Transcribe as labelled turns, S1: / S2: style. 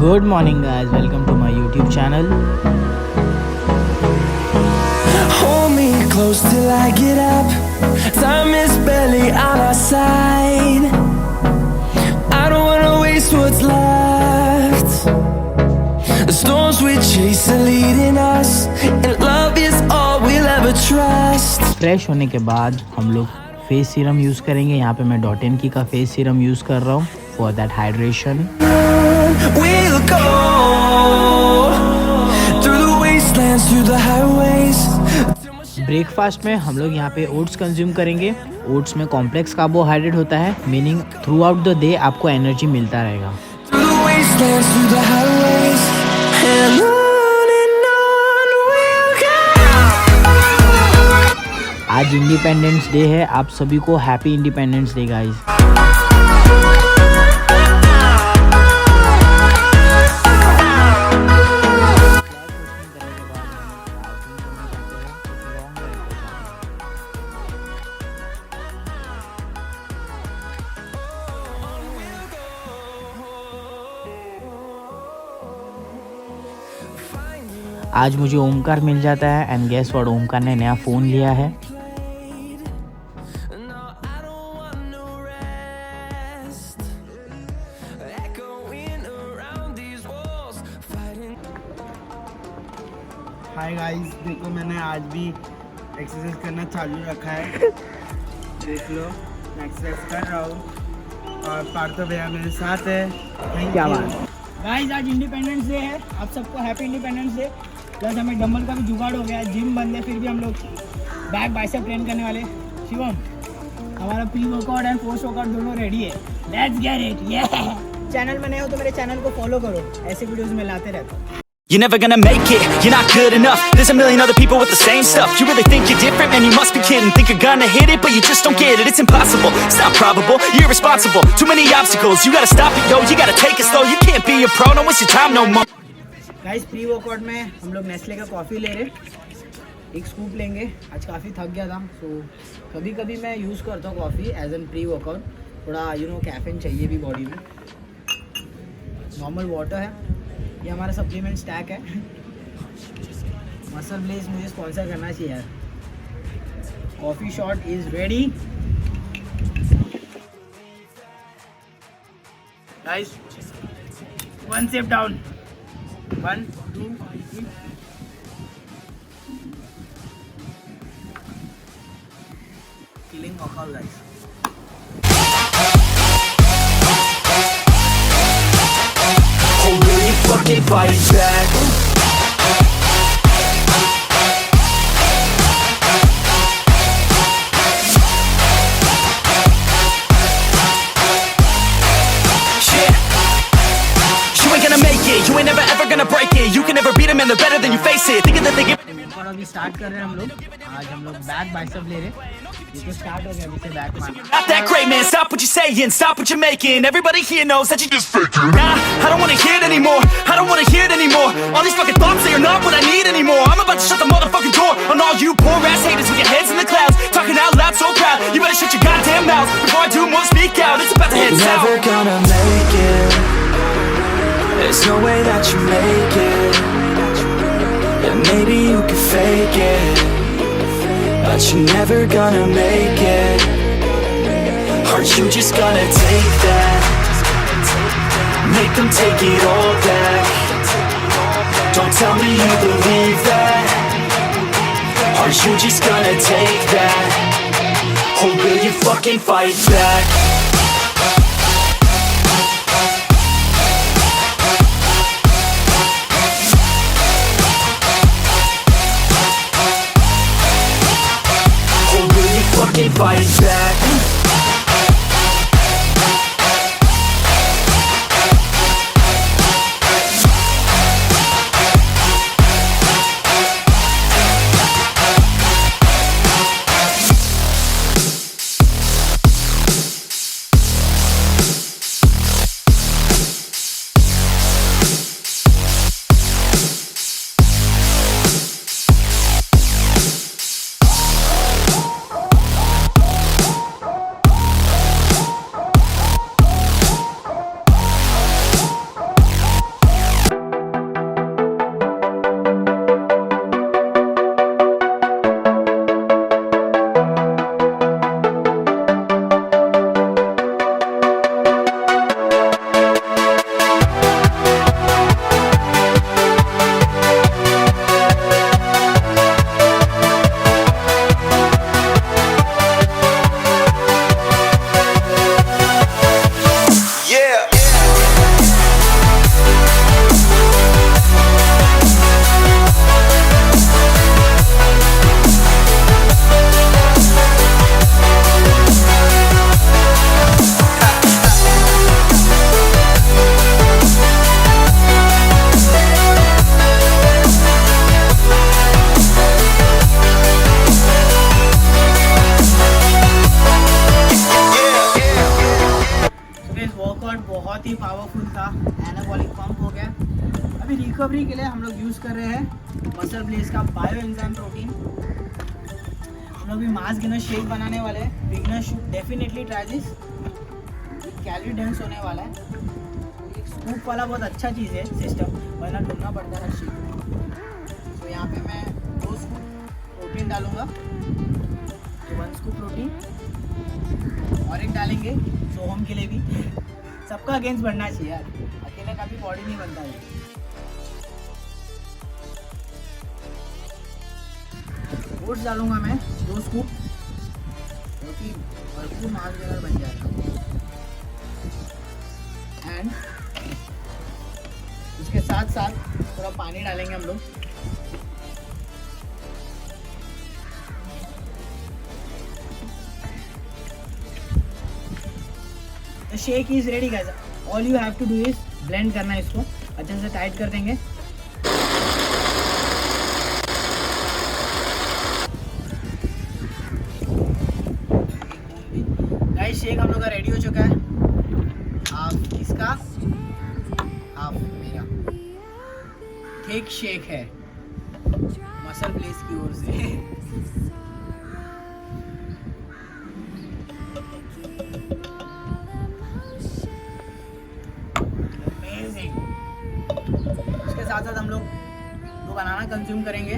S1: Good morning guys, welcome to my YouTube channel.
S2: Hold me close till I get up. Time is barely on our side. I don't wanna waste what's left. The storms we chase are leading us, and love is all we'll ever trust.
S1: Fresh होने के बाद हम लोग face serum use करेंगे. यहाँ पे मैं .NK का फेस सीरम यूज़ कर रहा हूँ for that hydration.
S2: We'll go through the wastelands, through the highways.
S1: Breakfast में हम लोग यहाँ पे ओट्स कंज्यूम करेंगे. ओट्स में कॉम्प्लेक्स कार्बोहाइड्रेट होता है, meaning through out the day आपको एनर्जी मिलता रहेगा.
S2: Through the wastelands, through the highways, and on we'll go.
S1: आज इंडिपेंडेंस डे है. आप सभी को हैप्पी इंडिपेंडेंस डे गाइस. आज मुझे ओमकार मिल जाता है एंड गेस व्हाट, ओमकार ने नया फ़ोन लिया है.
S3: हाय गाइस, देखो मैंने आज भी एक्सरसाइज करना चालू रखा है. देख लो, मैं एक्सरसाइज कर रहा हूँ और पार्थो भैया मेरे साथ है.
S1: क्या बात.
S4: गाइस, आज इंडिपेंडेंस डे है. आप सबको हैप्पी इंडिपेंडेंस डे. प्लस हमें डंबल का भी जुगाड़ हो गया है. जिम बंद है फिर भी हम लोग बैक बाइसेप ट्रेन करने वाले. शिवम, हमारा pre workout and post workout दोनों रेडी है. Let's get it. ये चैनल में नए हो तो मेरे चैनल को फॉलो करो. ऐसे वीडियोस में लाते रहता हूँ.
S2: You're never gonna make it, you're not good enough. There's a million other people with the same stuff. You really think you're different, man, you must be kidding. Think you're gonna hit it, but you just don't get it. It's impossible, it's not probable, you're irresponsible. Too many obstacles, you gotta stop it, yo. You gotta take it slow, you can't be a pro. Don't waste your time no more.
S4: Guys, pre workout में हम लोग Nestle का coffee ले रहे. एक scoop लेंगे. आज काफ़ी थक गया था, सो कभी कभी मैं यूज़ करता हूँ coffee as an pre workout. थोड़ा कैफीन चाहिए भी बॉडी में. नॉर्मल वाटर है. ये हमारा सप्लीमेंट स्टैक है. muscleblaze मुझे स्पॉन्सर करना चाहिए यार. Coffee shot is ready. Guys, 1 step down. 1 2 3. Killing workout guys.
S2: Oh, will you fucking fight back? You ain't never ever gonna break it. You can never beat them and they're better than you face it. Thinking that they get.
S4: और अभी start कर रहे हैं हम लोग. आज हम लोग बैक बाइसेप ले रहे हैं. ये तो स्टार्ट हो गया. अभी से बैक मारना.
S2: Not that great, man. Stop what you're saying. Stop what you're making. Everybody here knows that you just faking. Nah, I don't wanna hear it anymore. I don't wanna hear it anymore. All these fucking thoughts, they are not what I need anymore. I'm about to shut the motherfucking door on all you poor ass haters with your heads in the clouds, talking out loud so proud. You better shut your goddamn mouth before I do more speak out. It's about to head south. Never gonna make it. There's no way that you make it. And maybe you can fake it, but you're never gonna make it. Aren't you just gonna take that? Make them take it all back. Don't tell me you believe that. Aren't you just gonna take that? Or will you fucking fight back? Fight back.
S4: बहुत ही powerful था, anabolic pump हो गया। अभी recovery के लिए हम लोग use कर रहे हैं मसल ब्लेज का बायोएंजाइम प्रोटीन। हम लोग भी मास गेनर शेक बनाने वाले हैं। Beginner should definitely try this. Calorie dense होने वाला है। एक स्कूप वाला बहुत अच्छा चीज़ है सिस्टम, वरना ढूंढना पड़ता है शेक। तो यहाँ पे मैं 2 स्कूप प्रोटीन डालूँगा, 1 स्कूप प्रोटीन, और एक डालेंगे सोहम के लिए भी। सबका अगेंस्ट बढ़ना चाहिए यार, अकेले का भी बॉडी नहीं बनता है। ओट्स डालूंगा मैं 2 स्कूप, बहुत ही भरपूर मास गेनर बन जाएगा। एंड उसके साथ साथ थोड़ा पानी डालेंगे हम लोग। The shake is ready guys. All you have to do is blend करना है इसको, अच्छे से टाइट कर देंगे। गाइस शेक हम लोग का रेडी हो चुका है। हाफ इसका, हाफ मेरा। थिक शेक है मसल ब्लेज की ओर से। उसके साथ साथ हम लोग 2 बनाना कंज्यूम करेंगे।